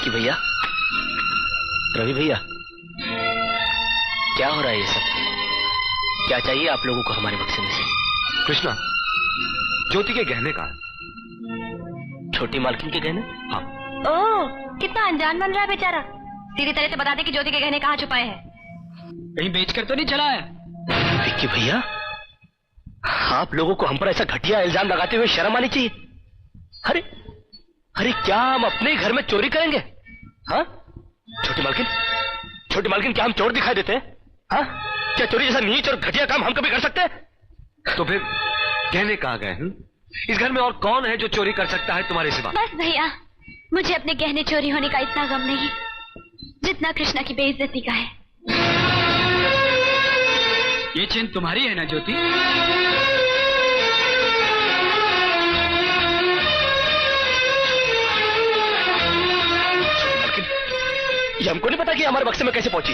विक्की भैया, रवि भैया, क्या हो रहा है ये सब? क्या चाहिए आप लोगों को हमारे बक्से में से? कृष्णा, ज्योति के गहने कहाँ? छोटी मालकिन के गहने? हाँ। ओह, कितना अनजान बन रहा है बेचारा। सीधी तरह से बता दे कि ज्योति के गहने कहाँ छुपाए हैं। कहीं बेचकर तो नहीं चला है? विक्की भैया, आप लोगों को हम पर ऐसा घटिया इल्जाम लगाते हुए शर्म आनी चाहिए। अरे अरे, क्या हम अपने घर में चोरी करेंगे? हाँ, छोटी मालकिन, क्या हम चोर दिखाई देते हैं? हाँ, क्या चोरी जैसा नीच और घटिया काम हम कभी कर सकते हैं? तो फिर गहने कहाँ गए हैं? इस घर में और कौन है जो चोरी कर सकता है तुम्हारे सिवा? बस भैया, मुझे अपने गहने चोरी होने का इतना गम नहीं जितना कृष्णा की बेइज्जती का है। ये चेन तुम्हारी है ना ज्योति? ये हमको नहीं पता कि हमारे बक्से में कैसे पहुंची।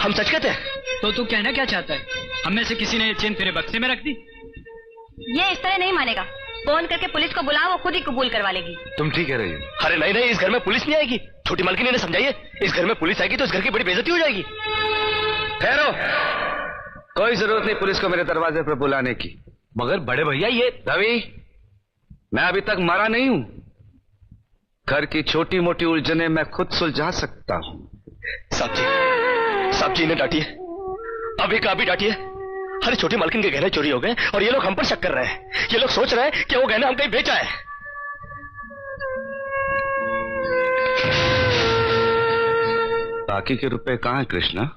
हम सच कहते हैं। तो तू कहना क्या चाहता है? हम में से किसी ने ये चेन तेरे बक्से में रख दी? ये इस तरह नहीं मानेगा। फोन करके पुलिस को बुला, वो खुद ही कबूल करवा लेगी। तुम ठीक कह रही हो। अरे नहीं, इस घर में पुलिस नहीं आएगी। छोटी मालकिन ने समझाइए, इस घर में पुलिस आएगी तो इस घर की बड़ी बेइज्जती हो जाएगी। ठहरो, कोई जरूरत नहीं पुलिस को मेरे दरवाजे पर बुलाने की। मगर बड़े भैया, ये रवि, मैं अभी तक मरा नहीं हूं। घर की छोटी मोटी उलझने मैं खुद सुलझा सकता हूं। साहब जी ने डांटिए, अभी का अभी डांटिए। अरे छोटी मालकिन के गहने चोरी हो गए और ये लोग हम पर शक कर रहे हैं। ये लोग सोच रहे हैं कि वो गहने हम कहीं बेचा है। बाकी के रुपए कहाँ है कृष्णा?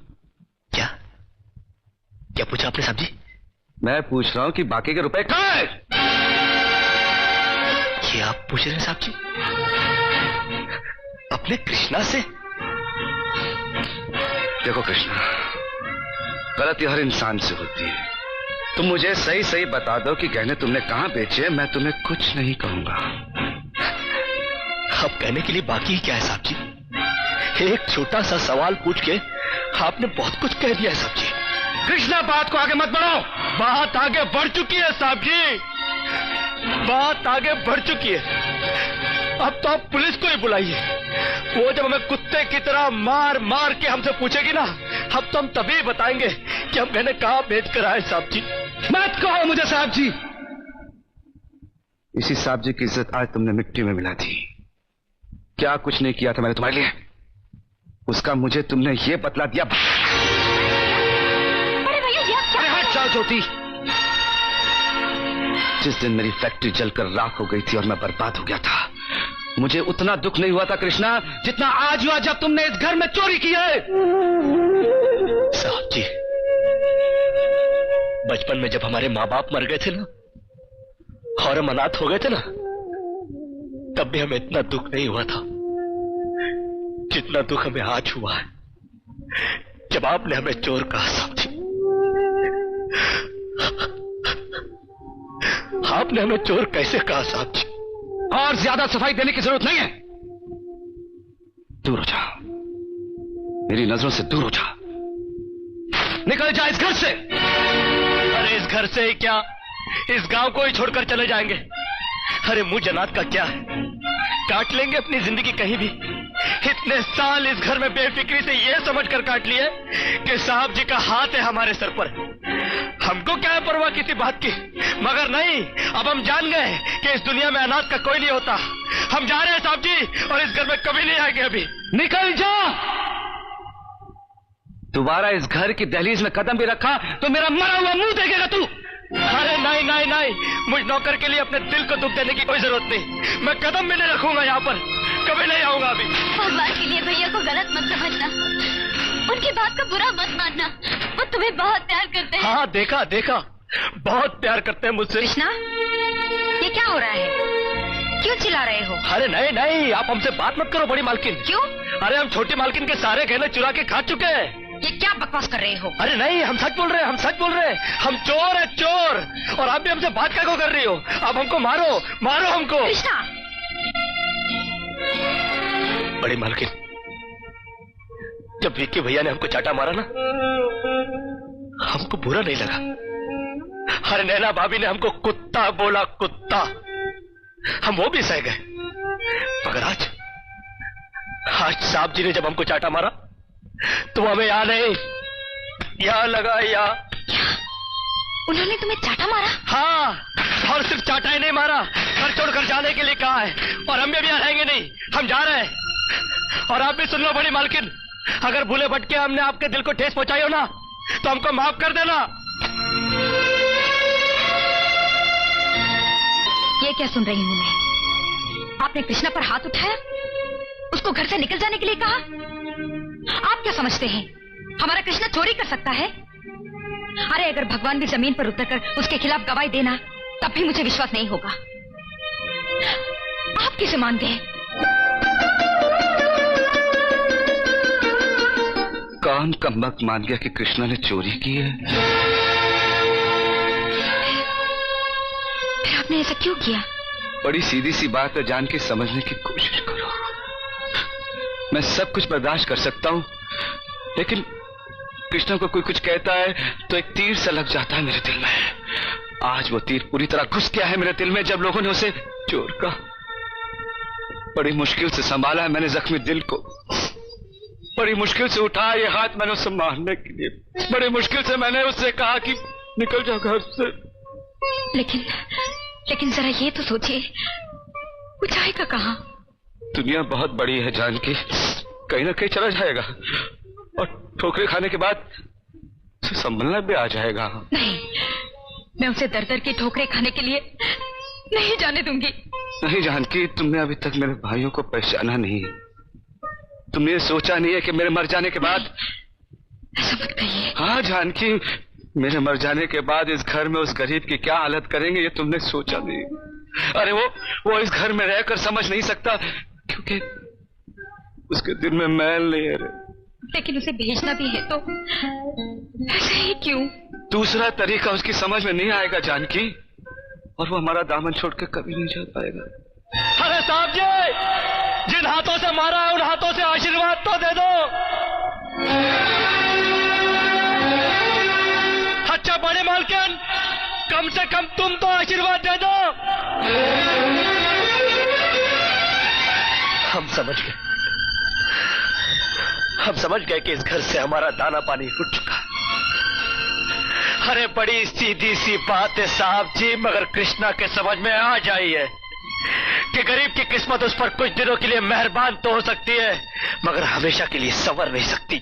क्या पूछा आपने साहब जी? मैं पूछ रहा हूं कि बाकी के रुपए कहाँ है? ये आप पूछ रहे हैं साहब जी अपने कृष्णा से? देखो कृष्णा, गलती हर इंसान से होती है। तुम मुझे सही सही बता दो कि गहने तुमने कहां बेचे, मैं तुम्हें कुछ नहीं कहूंगा। अब कहने के लिए बाकी क्या है साहब जी? एक छोटा सा सवाल पूछ के आपने बहुत कुछ कह दिया है साहब जी। कृष्णा, बात को आगे मत बढ़ाओ। बात आगे बढ़ चुकी है साहब जी, बात आगे बढ़ चुकी है। अब तो आप पुलिस को ही बुलाइए। वो जब हमें कुत्ते की तरह मार मार के हमसे पूछेगी ना, अब तो हम तभी बताएंगे कि हम गहने कहां बेच कर आए साहब जी। मत कहो मुझे साहब जी। इसी साहब जी की इज्जत आज तुमने मिट्टी में मिला दी। क्या कुछ नहीं किया था मैंने तुम्हारे लिए, उसका मुझे तुमने ये बतला दिया। अरे हट जाओ ज्योति। जिस दिन मेरी फैक्ट्री जलकर राख हो गई थी और मैं बर्बाद हो गया था, मुझे उतना दुख नहीं हुआ था कृष्णा जितना आज हुआ जब तुमने इस घर में चोरी की है। साहब जी, बचपन में जब हमारे माँ बाप मर गए थे ना और हम अनाथ हो गए थे ना, तब भी हमें इतना दुख नहीं हुआ था जितना दुख हमें आज हुआ है जब आपने हमें चोर कहा। साहब जी, आपने हमें चोर कैसे कहा साहब जी? और ज्यादा सफाई देने की जरूरत नहीं है। दूर हो जा, मेरी नजरों से दूर हो जा। निकल जा इस घर से। अरे इस घर से ही क्या, इस गांव को ही छोड़कर चले जाएंगे। अरे मुंह जनात का क्या है, काट लेंगे अपनी जिंदगी कहीं भी। इतने साल इस घर में बेफिक्री से ये समझकर काट लिए कि साहब जी का हाथ है हमारे सर पर। हमको क्या है परवाह किसी बात की, मगर नहीं, अब हम जान गए कि इस दुनिया में अनाथ का कोई नहीं होता। हम जा रहे हैं साहब जी, और इस घर में कभी नहीं आएंगे। अभी निकल जा। दोबारा इस घर की दहलीज में कदम भी रखा तो मेरा मरा हुआ मुंह देखेगा तू। अरे नहीं नहीं नहीं, मुझ नौकर के लिए अपने दिल को दुख देने की कोई जरूरत नहीं। मैं कदम भी नहीं रखूंगा यहाँ पर, कभी नहीं आऊंगा अभी। भगवान के लिए भैया को गलत मत समझना, उनकी बात का बुरा मत मानना। वो तुम्हें बहुत प्यार करते हैं। हाँ देखा देखा, बहुत प्यार करते हैं मुझसे। कृष्णा, ये क्या हो रहा है? क्यों चिल्ला रहे हो? अरे नहीं नहीं, आप हमसे बात मत करो बड़ी मालकिन। क्यों? अरे हम छोटी मालकिन के सारे गहने चुरा के खा चुके हैं। ये क्या बकवास कर रहे हो? अरे नहीं, हम सच बोल रहे हैं, हम सच बोल रहे हैं। हम चोर है चोर। और आप भी हमसे बात क्या कर रही हो? अब हमको मारो, मारो हमको। कृष्णा, बड़ी मालकिन, जब विक्की भैया ने हमको चाटा मारा ना, हमको बुरा नहीं लगा। अरे नैना भाभी ने हमको कुत्ता बोला, कुत्ता, हम वो भी सह गए। मगर आज साहब जी ने जब हमको चाटा मारा तो हमें यहाँ नहीं, यहाँ लगा यहाँ। उन्होंने तुम्हें चाटा मारा? हाँ, और सिर्फ चाटा ही नहीं मारा, घर छोड़कर जाने के लिए कहा है। और हम भी यहाँ रहेंगे नहीं, हम जा रहे हैं। और आप भी सुन लो बड़ी मालकिन, अगर भूले भटके हमने आपके दिल को ठेस पहुंचाई हो ना, तो हमको माफ कर देना। ये क्या सुन रही हूं मैं? आपने कृष्णा पर हाथ उठाया, उसको घर से निकल जाने के लिए कहा। आप क्या समझते हैं हमारा कृष्णा चोरी कर सकता है? अरे अगर भगवान भी जमीन पर उतरकर उसके खिलाफ गवाही देना, तब भी मुझे विश्वास नहीं होगा। आप किसे मानते हैं? कौन कमबख्त मान गया कि कृष्णा ने चोरी की है? फिर आपने ऐसा क्यों किया? बड़ी सीधी सी बात है, जान के समझने की कोशिश करो। मैं सब कुछ बर्दाश्त कर सकता हूं, लेकिन कृष्णा को कोई कुछ कहता है तो एक तीर सा लग जाता है मेरे दिल में। आज वो तीर पूरी तरह घुस गया है मेरे दिल में, जब लोगों ने उसे चोर का। बड़ी मुश्किल से संभाला है मैंने जख्मी दिल को, बड़ी मुश्किल से उठाया ये हाथ मैंने उसे मारने के लिए, बड़ी मुश्किल से मैंने उससे कहा कि निकल जा घर से। लेकिन जरा ये तो सोचिए, वो जाएगा कहाँ? दुनिया बहुत बड़ी है जानकी, कहीं ना कहीं चला जाएगा और ठोकरे खाने के बाद उसे संभलना भी आ जाएगा। नहीं, मैं उसे दर दर की ठोकरे खाने के लिए नहीं जाने दूंगी। नहीं जानकी, तुमने अभी तक मेरे भाइयों को पहचाना नहीं है। तुमने ये सोचा नहीं है कि मेरे मर जाने के बाद। ऐसा मत कहिए। हाँ जानकी, मेरे मर जाने के बाद इस घर में उस गरीब की क्या हालत करेंगे ये तुमने सोचा नहीं। अरे वो इस घर में रहकर समझ नहीं सकता, क्योंकि उसके दिल में मैल नहीं है। लेकिन उसे भेजना भी है तो ऐसे ही क्यों? दूसरा तरीका उसकी समझ में नहीं आएगा जानकी, और वो हमारा दामन छोड़ के कभी नहीं जा पाएगा। अरे साहब जी, जिन हाथों से मारा है उन हाथों से आशीर्वाद तो दे दो। अच्छा बड़े मालकिन, कम से कम तुम तो आशीर्वाद दे दो। हम समझ गए कि इस घर से हमारा दाना पानी उठ चुका। अरे बड़ी सीधी सी बात है साहब जी, मगर कृष्णा के समझ में आ जाई है कि गरीब की किस्मत उस पर कुछ दिनों के लिए मेहरबान तो हो सकती है, मगर हमेशा के लिए संवर नहीं सकती।